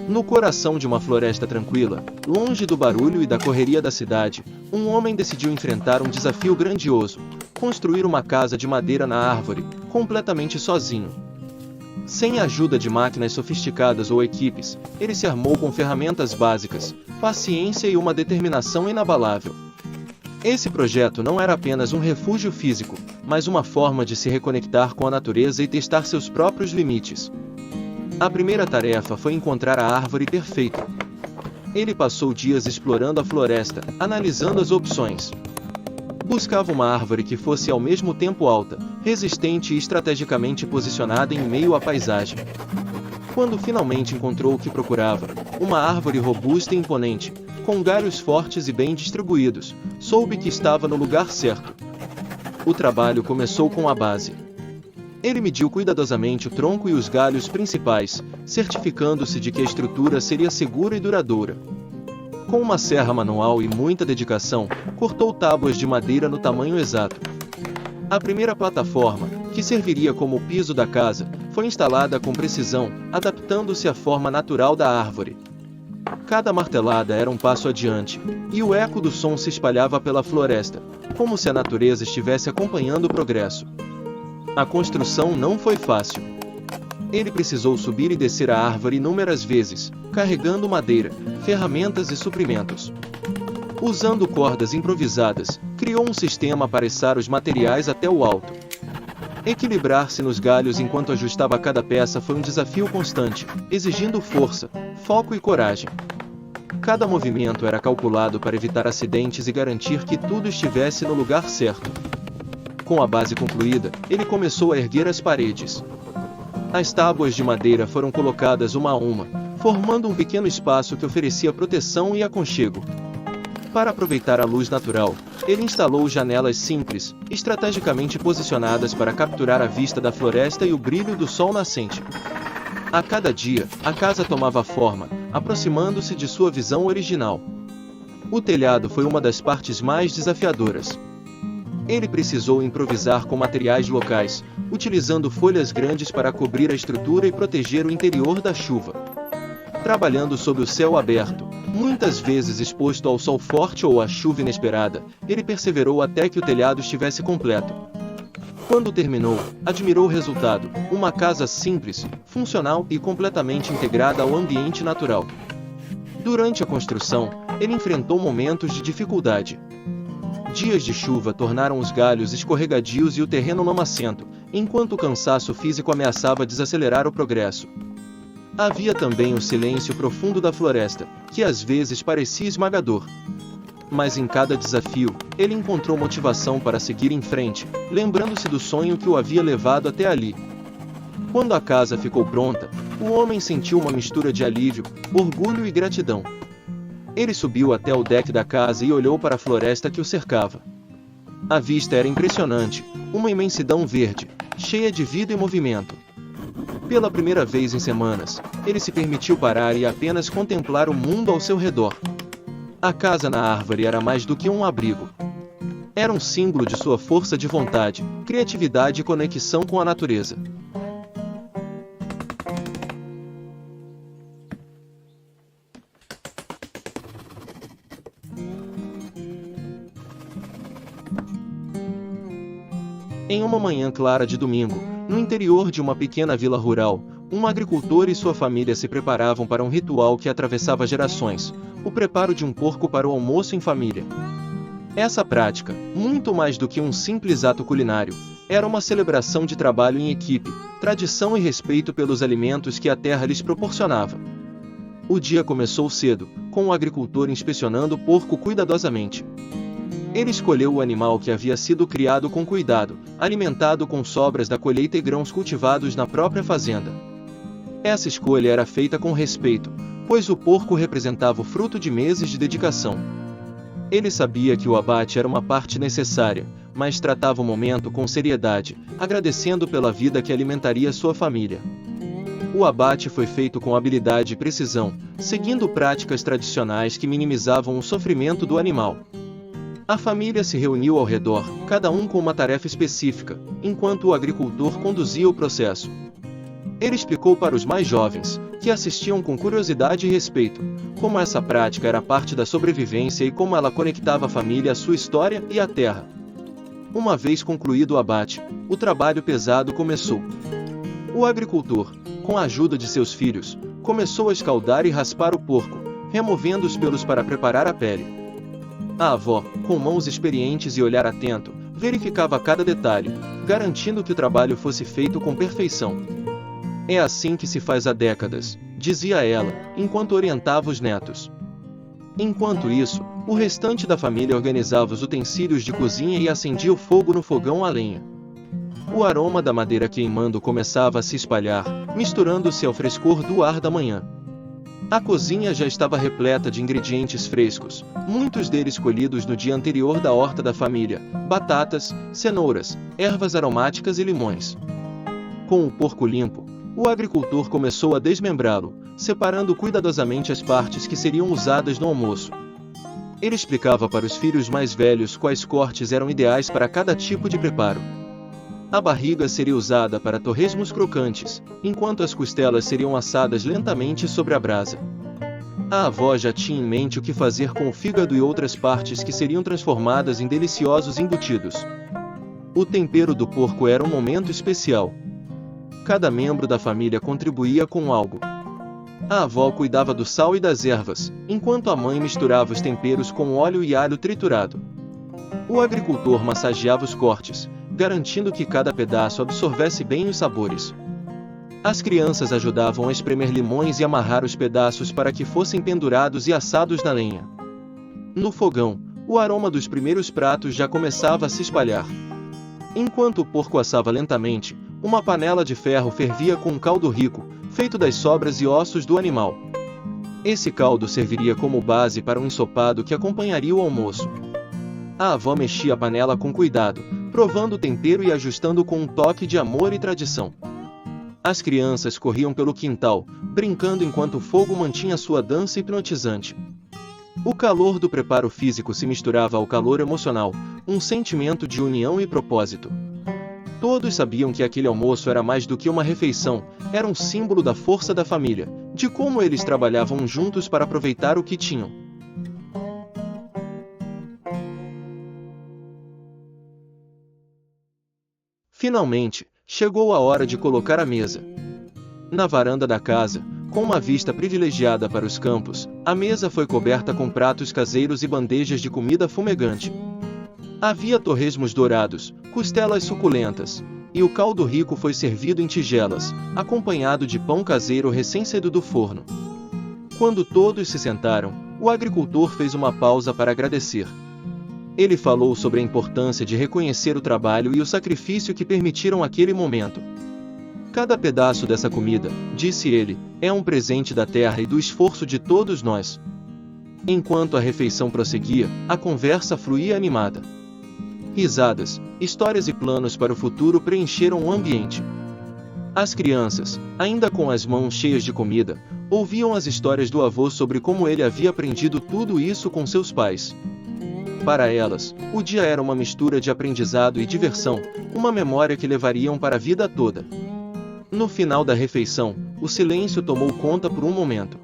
No coração de uma floresta tranquila, longe do barulho e da correria da cidade, um homem decidiu enfrentar um desafio grandioso: construir uma casa de madeira na árvore, completamente sozinho. Sem a ajuda de máquinas sofisticadas ou equipes, ele se armou com ferramentas básicas, paciência e uma determinação inabalável. Esse projeto não era apenas um refúgio físico, mas uma forma de se reconectar com a natureza e testar seus próprios limites. A primeira tarefa foi encontrar a árvore perfeita. Ele passou dias explorando a floresta, analisando as opções. Buscava uma árvore que fosse ao mesmo tempo alta, resistente e estrategicamente posicionada em meio à paisagem. Quando finalmente encontrou o que procurava, uma árvore robusta e imponente, com galhos fortes e bem distribuídos, soube que estava no lugar certo. O trabalho começou com a base. Ele mediu cuidadosamente o tronco e os galhos principais, certificando-se de que a estrutura seria segura e duradoura. Com uma serra manual e muita dedicação, cortou tábuas de madeira no tamanho exato. A primeira plataforma, que serviria como o piso da casa, foi instalada com precisão, adaptando-se à forma natural da árvore. Cada martelada era um passo adiante, e o eco do som se espalhava pela floresta, como se a natureza estivesse acompanhando o progresso. A construção não foi fácil. Ele precisou subir e descer a árvore inúmeras vezes, carregando madeira, ferramentas e suprimentos. Usando cordas improvisadas, criou um sistema para içar os materiais até o alto. Equilibrar-se nos galhos enquanto ajustava cada peça foi um desafio constante, exigindo força, foco e coragem. Cada movimento era calculado para evitar acidentes e garantir que tudo estivesse no lugar certo. Com a base concluída, ele começou a erguer as paredes. As tábuas de madeira foram colocadas uma a uma, formando um pequeno espaço que oferecia proteção e aconchego. Para aproveitar a luz natural, ele instalou janelas simples, estrategicamente posicionadas para capturar a vista da floresta e o brilho do sol nascente. A cada dia, a casa tomava forma, aproximando-se de sua visão original. O telhado foi uma das partes mais desafiadoras. Ele precisou improvisar com materiais locais, utilizando folhas grandes para cobrir a estrutura e proteger o interior da chuva. Trabalhando sob o céu aberto, muitas vezes exposto ao sol forte ou à chuva inesperada, ele perseverou até que o telhado estivesse completo. Quando terminou, admirou o resultado: uma casa simples, funcional e completamente integrada ao ambiente natural. Durante a construção, ele enfrentou momentos de dificuldade. Dias de chuva tornaram os galhos escorregadios e o terreno lamacento, enquanto o cansaço físico ameaçava desacelerar o progresso. Havia também o silêncio profundo da floresta, que às vezes parecia esmagador. Mas em cada desafio, ele encontrou motivação para seguir em frente, lembrando-se do sonho que o havia levado até ali. Quando a casa ficou pronta, o homem sentiu uma mistura de alívio, orgulho e gratidão. Ele subiu até o deck da casa e olhou para a floresta que o cercava. A vista era impressionante, uma imensidão verde, cheia de vida e movimento. Pela primeira vez em semanas, ele se permitiu parar e apenas contemplar o mundo ao seu redor. A casa na árvore era mais do que um abrigo. Era um símbolo de sua força de vontade, criatividade e conexão com a natureza. Em uma manhã clara de domingo, no interior de uma pequena vila rural, um agricultor e sua família se preparavam para um ritual que atravessava gerações: o preparo de um porco para o almoço em família. Essa prática, muito mais do que um simples ato culinário, era uma celebração de trabalho em equipe, tradição e respeito pelos alimentos que a terra lhes proporcionava. O dia começou cedo, com o agricultor inspecionando o porco cuidadosamente. Ele escolheu o animal que havia sido criado com cuidado, alimentado com sobras da colheita e grãos cultivados na própria fazenda. Essa escolha era feita com respeito, pois o porco representava o fruto de meses de dedicação. Ele sabia que o abate era uma parte necessária, mas tratava o momento com seriedade, agradecendo pela vida que alimentaria sua família. O abate foi feito com habilidade e precisão, seguindo práticas tradicionais que minimizavam o sofrimento do animal. A família se reuniu ao redor, cada um com uma tarefa específica, enquanto o agricultor conduzia o processo. Ele explicou para os mais jovens, que assistiam com curiosidade e respeito, como essa prática era parte da sobrevivência e como ela conectava a família à sua história e à terra. Uma vez concluído o abate, o trabalho pesado começou. O agricultor, com a ajuda de seus filhos, começou a escaldar e raspar o porco, removendo os pelos para preparar a pele. A avó, com mãos experientes e olhar atento, verificava cada detalhe, garantindo que o trabalho fosse feito com perfeição. É assim que se faz há décadas, dizia ela, enquanto orientava os netos. Enquanto isso, o restante da família organizava os utensílios de cozinha e acendia o fogo no fogão a lenha. O aroma da madeira queimando começava a se espalhar, misturando-se ao frescor do ar da manhã. A cozinha já estava repleta de ingredientes frescos, muitos deles colhidos no dia anterior da horta da família: batatas, cenouras, ervas aromáticas e limões. Com o porco limpo, o agricultor começou a desmembrá-lo, separando cuidadosamente as partes que seriam usadas no almoço. Ele explicava para os filhos mais velhos quais cortes eram ideais para cada tipo de preparo. A barriga seria usada para torresmos crocantes, enquanto as costelas seriam assadas lentamente sobre a brasa. A avó já tinha em mente o que fazer com o fígado e outras partes que seriam transformadas em deliciosos embutidos. O tempero do porco era um momento especial. Cada membro da família contribuía com algo. A avó cuidava do sal e das ervas, enquanto a mãe misturava os temperos com óleo e alho triturado. O agricultor massageava os cortes, garantindo que cada pedaço absorvesse bem os sabores. As crianças ajudavam a espremer limões e amarrar os pedaços para que fossem pendurados e assados na lenha. No fogão, o aroma dos primeiros pratos já começava a se espalhar. Enquanto o porco assava lentamente, uma panela de ferro fervia com um caldo rico, feito das sobras e ossos do animal. Esse caldo serviria como base para um ensopado que acompanharia o almoço. A avó mexia a panela com cuidado, provando o tempero e ajustando com um toque de amor e tradição. As crianças corriam pelo quintal, brincando enquanto o fogo mantinha sua dança hipnotizante. O calor do preparo físico se misturava ao calor emocional, um sentimento de união e propósito. Todos sabiam que aquele almoço era mais do que uma refeição, era um símbolo da força da família, de como eles trabalhavam juntos para aproveitar o que tinham. Finalmente, chegou a hora de colocar a mesa. Na varanda da casa, com uma vista privilegiada para os campos, a mesa foi coberta com pratos caseiros e bandejas de comida fumegante. Havia torresmos dourados, costelas suculentas, e o caldo rico foi servido em tigelas, acompanhado de pão caseiro recém-saído do forno. Quando todos se sentaram, o agricultor fez uma pausa para agradecer. Ele falou sobre a importância de reconhecer o trabalho e o sacrifício que permitiram aquele momento. Cada pedaço dessa comida, disse ele, é um presente da terra e do esforço de todos nós. Enquanto a refeição prosseguia, a conversa fluía animada. Risadas, histórias e planos para o futuro preencheram o ambiente. As crianças, ainda com as mãos cheias de comida, ouviam as histórias do avô sobre como ele havia aprendido tudo isso com seus pais. Para elas, o dia era uma mistura de aprendizado e diversão, uma memória que levariam para a vida toda. No final da refeição, o silêncio tomou conta por um momento.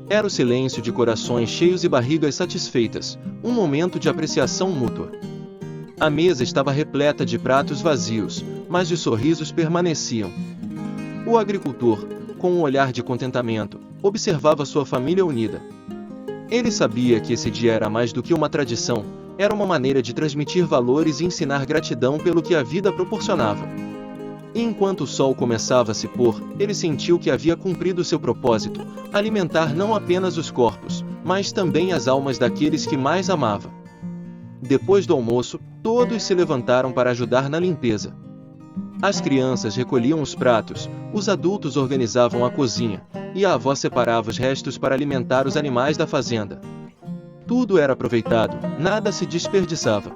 Era o silêncio de corações cheios e barrigas satisfeitas, um momento de apreciação mútua. A mesa estava repleta de pratos vazios, mas os sorrisos permaneciam. O agricultor, com um olhar de contentamento, observava sua família unida. Ele sabia que esse dia era mais do que uma tradição, era uma maneira de transmitir valores e ensinar gratidão pelo que a vida proporcionava. E enquanto o sol começava a se pôr, ele sentiu que havia cumprido seu propósito, alimentar não apenas os corpos, mas também as almas daqueles que mais amava. Depois do almoço, todos se levantaram para ajudar na limpeza. As crianças recolhiam os pratos, os adultos organizavam a cozinha, e a avó separava os restos para alimentar os animais da fazenda. Tudo era aproveitado, nada se desperdiçava.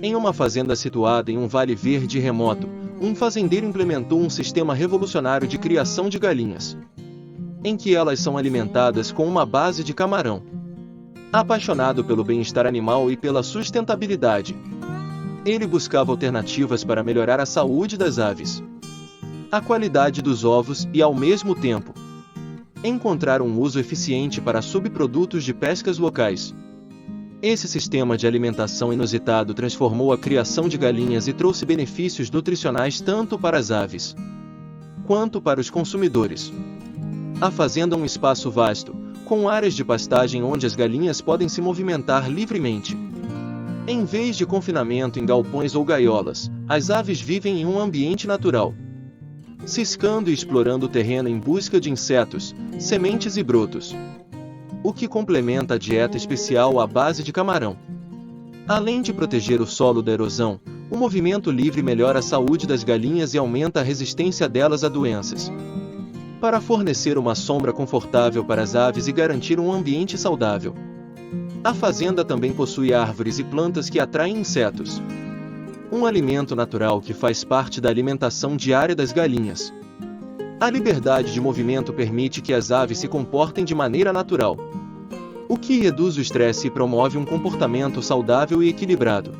Em uma fazenda situada em um vale verde e remoto, um fazendeiro implementou um sistema revolucionário de criação de galinhas, em que elas são alimentadas com uma base de camarão. Apaixonado pelo bem-estar animal e pela sustentabilidade, ele buscava alternativas para melhorar a saúde das aves, a qualidade dos ovos e, ao mesmo tempo, encontrar um uso eficiente para subprodutos de pescas locais. Esse sistema de alimentação inusitado transformou a criação de galinhas e trouxe benefícios nutricionais tanto para as aves quanto para os consumidores. A fazenda é um espaço vasto, com áreas de pastagem onde as galinhas podem se movimentar livremente. Em vez de confinamento em galpões ou gaiolas, as aves vivem em um ambiente natural, ciscando e explorando o terreno em busca de insetos, sementes e brotos, o que complementa a dieta especial à base de camarão. Além de proteger o solo da erosão, o movimento livre melhora a saúde das galinhas e aumenta a resistência delas a doenças. Para fornecer uma sombra confortável para as aves e garantir um ambiente saudável, a fazenda também possui árvores e plantas que atraem insetos, um alimento natural que faz parte da alimentação diária das galinhas. A liberdade de movimento permite que as aves se comportem de maneira natural, o que reduz o estresse e promove um comportamento saudável e equilibrado.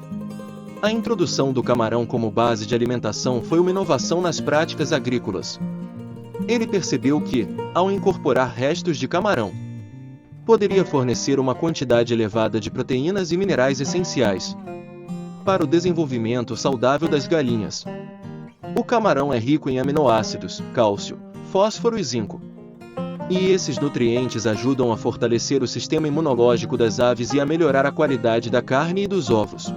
A introdução do camarão como base de alimentação foi uma inovação nas práticas agrícolas. Ele percebeu que, ao incorporar restos de camarão, poderia fornecer uma quantidade elevada de proteínas e minerais essenciais para o desenvolvimento saudável das galinhas. O camarão é rico em aminoácidos, cálcio, fósforo e zinco. E esses nutrientes ajudam a fortalecer o sistema imunológico das aves e a melhorar a qualidade da carne e dos ovos.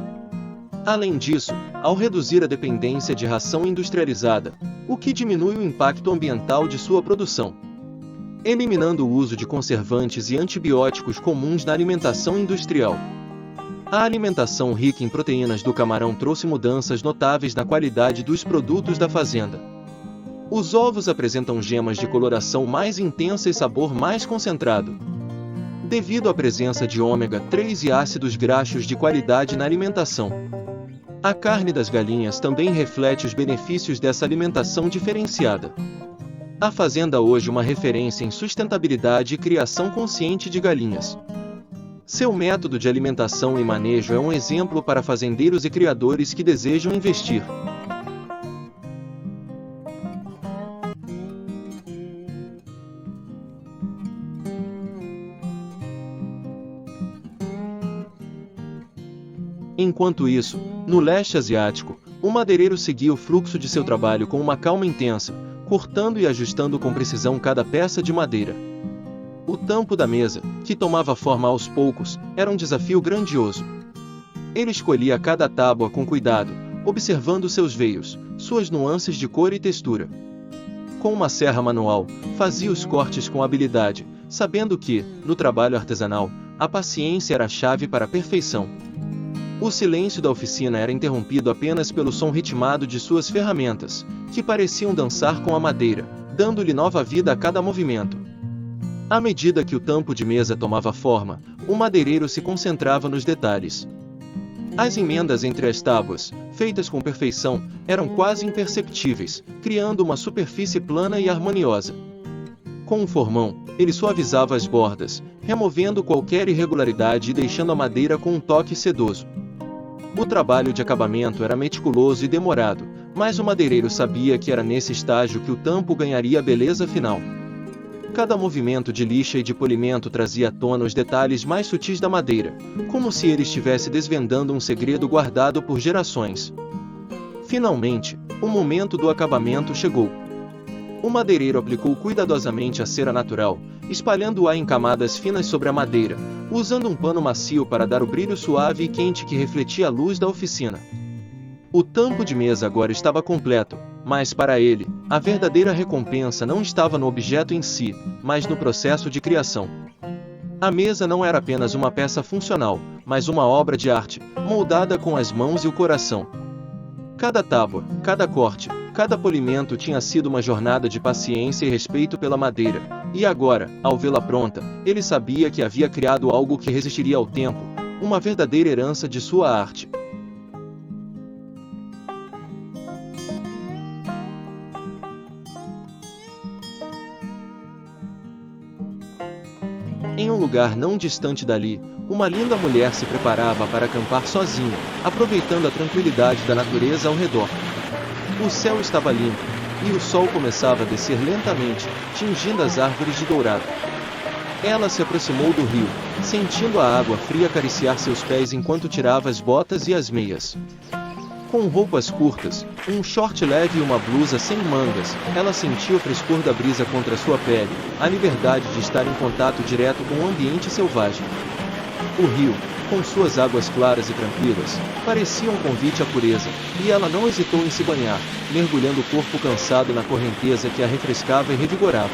Além disso, ao reduzir a dependência de ração industrializada, o que diminui o impacto ambiental de sua produção, eliminando o uso de conservantes e antibióticos comuns na alimentação industrial. A alimentação rica em proteínas do camarão trouxe mudanças notáveis na qualidade dos produtos da fazenda. Os ovos apresentam gemas de coloração mais intensa e sabor mais concentrado, devido à presença de ômega 3 e ácidos graxos de qualidade na alimentação. A carne das galinhas também reflete os benefícios dessa alimentação diferenciada. A fazenda hoje é uma referência em sustentabilidade e criação consciente de galinhas. Seu método de alimentação e manejo é um exemplo para fazendeiros e criadores que desejam investir. Enquanto isso, no leste asiático, o madeireiro seguia o fluxo de seu trabalho com uma calma intensa, cortando e ajustando com precisão cada peça de madeira. O tampo da mesa, que tomava forma aos poucos, era um desafio grandioso. Ele escolhia cada tábua com cuidado, observando seus veios, suas nuances de cor e textura. Com uma serra manual, fazia os cortes com habilidade, sabendo que, no trabalho artesanal, a paciência era a chave para a perfeição. O silêncio da oficina era interrompido apenas pelo som ritmado de suas ferramentas, que pareciam dançar com a madeira, dando-lhe nova vida a cada movimento. À medida que o tampo de mesa tomava forma, o madeireiro se concentrava nos detalhes. As emendas entre as tábuas, feitas com perfeição, eram quase imperceptíveis, criando uma superfície plana e harmoniosa. Com um formão, ele suavizava as bordas, removendo qualquer irregularidade e deixando a madeira com um toque sedoso. O trabalho de acabamento era meticuloso e demorado, mas o madeireiro sabia que era nesse estágio que o tampo ganharia a beleza final. Cada movimento de lixa e de polimento trazia à tona os detalhes mais sutis da madeira, como se ele estivesse desvendando um segredo guardado por gerações. Finalmente, o momento do acabamento chegou. O madeireiro aplicou cuidadosamente a cera natural, espalhando-a em camadas finas sobre a madeira, usando um pano macio para dar o brilho suave e quente que refletia a luz da oficina. O tampo de mesa agora estava completo, mas para ele, a verdadeira recompensa não estava no objeto em si, mas no processo de criação. A mesa não era apenas uma peça funcional, mas uma obra de arte, moldada com as mãos e o coração. Cada tábua, cada corte, cada polimento tinha sido uma jornada de paciência e respeito pela madeira, e agora, ao vê-la pronta, ele sabia que havia criado algo que resistiria ao tempo, uma verdadeira herança de sua arte. Em um lugar não distante dali, uma linda mulher se preparava para acampar sozinha, aproveitando a tranquilidade da natureza ao redor. O céu estava limpo, e o sol começava a descer lentamente, tingindo as árvores de dourado. Ela se aproximou do rio, sentindo a água fria acariciar seus pés enquanto tirava as botas e as meias. Com roupas curtas, um short leve e uma blusa sem mangas, ela sentia o frescor da brisa contra sua pele, a liberdade de estar em contato direto com o ambiente selvagem. O rio, com suas águas claras e tranquilas, parecia um convite à pureza, e ela não hesitou em se banhar, mergulhando o corpo cansado na correnteza que a refrescava e revigorava.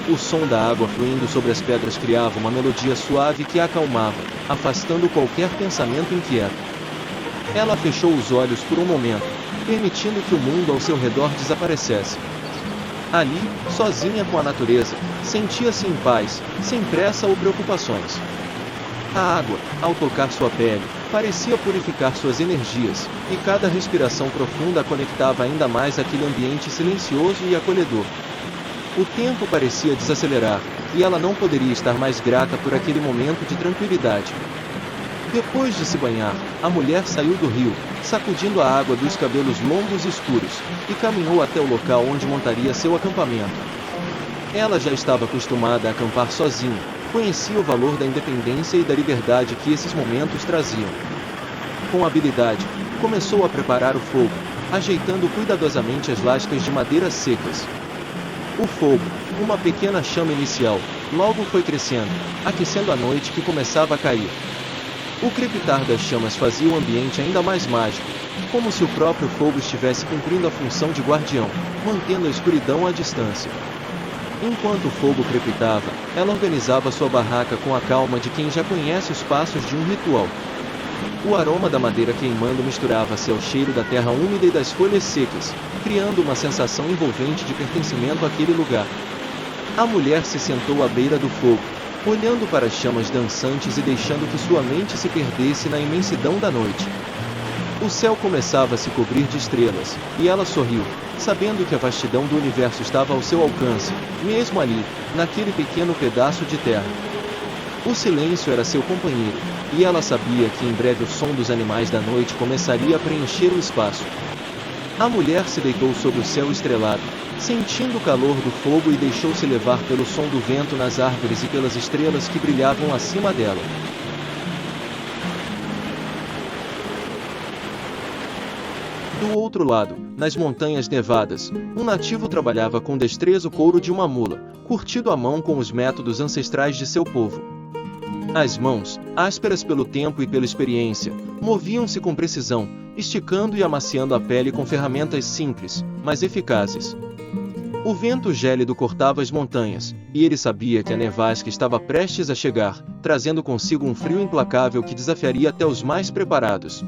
O som da água fluindo sobre as pedras criava uma melodia suave que a acalmava, afastando qualquer pensamento inquieto. Ela fechou os olhos por um momento, permitindo que o mundo ao seu redor desaparecesse. Ali, sozinha com a natureza, sentia-se em paz, sem pressa ou preocupações. A água, ao tocar sua pele, parecia purificar suas energias, e cada respiração profunda a conectava ainda mais àquele ambiente silencioso e acolhedor. O tempo parecia desacelerar, e ela não poderia estar mais grata por aquele momento de tranquilidade. Depois de se banhar, a mulher saiu do rio, sacudindo a água dos cabelos longos e escuros, e caminhou até o local onde montaria seu acampamento. Ela já estava acostumada a acampar sozinha, conhecia o valor da independência e da liberdade que esses momentos traziam. Com habilidade, começou a preparar o fogo, ajeitando cuidadosamente as lascas de madeira secas. O fogo, uma pequena chama inicial, logo foi crescendo, aquecendo a noite que começava a cair. O crepitar das chamas fazia o ambiente ainda mais mágico, como se o próprio fogo estivesse cumprindo a função de guardião, mantendo a escuridão à distância. Enquanto o fogo crepitava, ela organizava sua barraca com a calma de quem já conhece os passos de um ritual. O aroma da madeira queimando misturava-se ao cheiro da terra úmida e das folhas secas, criando uma sensação envolvente de pertencimento àquele lugar. A mulher se sentou à beira do fogo, olhando para as chamas dançantes e deixando que sua mente se perdesse na imensidão da noite. O céu começava a se cobrir de estrelas, e ela sorriu, sabendo que a vastidão do universo estava ao seu alcance, mesmo ali, naquele pequeno pedaço de terra. O silêncio era seu companheiro, e ela sabia que em breve o som dos animais da noite começaria a preencher o espaço. A mulher se deitou sob o céu estrelado, sentindo o calor do fogo e deixou-se levar pelo som do vento nas árvores e pelas estrelas que brilhavam acima dela. Do outro lado, nas montanhas nevadas, um nativo trabalhava com destreza o couro de uma mula, curtido à mão com os métodos ancestrais de seu povo. As mãos, ásperas pelo tempo e pela experiência, moviam-se com precisão, esticando e amaciando a pele com ferramentas simples, mas eficazes. O vento gélido cortava as montanhas, e ele sabia que a nevasca estava prestes a chegar, trazendo consigo um frio implacável que desafiaria até os mais preparados.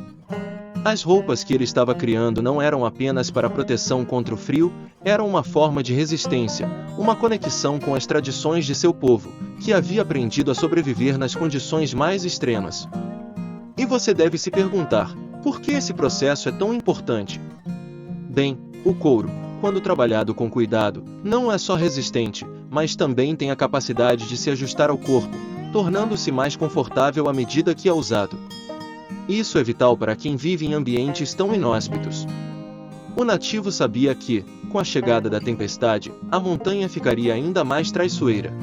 As roupas que ele estava criando não eram apenas para proteção contra o frio, eram uma forma de resistência, uma conexão com as tradições de seu povo, que havia aprendido a sobreviver nas condições mais extremas. E você deve se perguntar, por que esse processo é tão importante? Bem, o couro, quando trabalhado com cuidado, não é só resistente, mas também tem a capacidade de se ajustar ao corpo, tornando-se mais confortável à medida que é usado. Isso é vital para quem vive em ambientes tão inóspitos. O nativo sabia que, com a chegada da tempestade, a montanha ficaria ainda mais traiçoeira.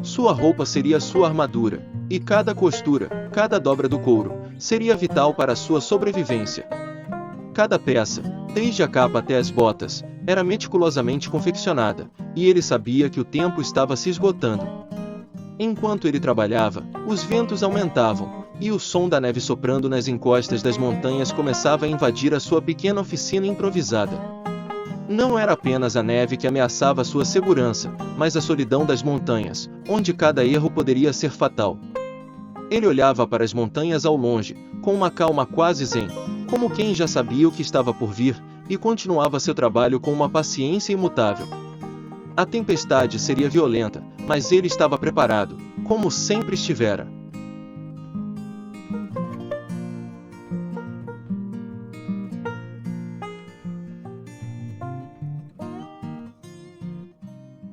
Sua roupa seria sua armadura, e cada costura, cada dobra do couro, seria vital para sua sobrevivência. Cada peça, desde a capa até as botas, era meticulosamente confeccionada, e ele sabia que o tempo estava se esgotando. Enquanto ele trabalhava, os ventos aumentavam, e o som da neve soprando nas encostas das montanhas começava a invadir a sua pequena oficina improvisada. Não era apenas a neve que ameaçava sua segurança, mas a solidão das montanhas, onde cada erro poderia ser fatal. Ele olhava para as montanhas ao longe, com uma calma quase zen, como quem já sabia o que estava por vir, e continuava seu trabalho com uma paciência imutável. A tempestade seria violenta, mas ele estava preparado, como sempre estivera.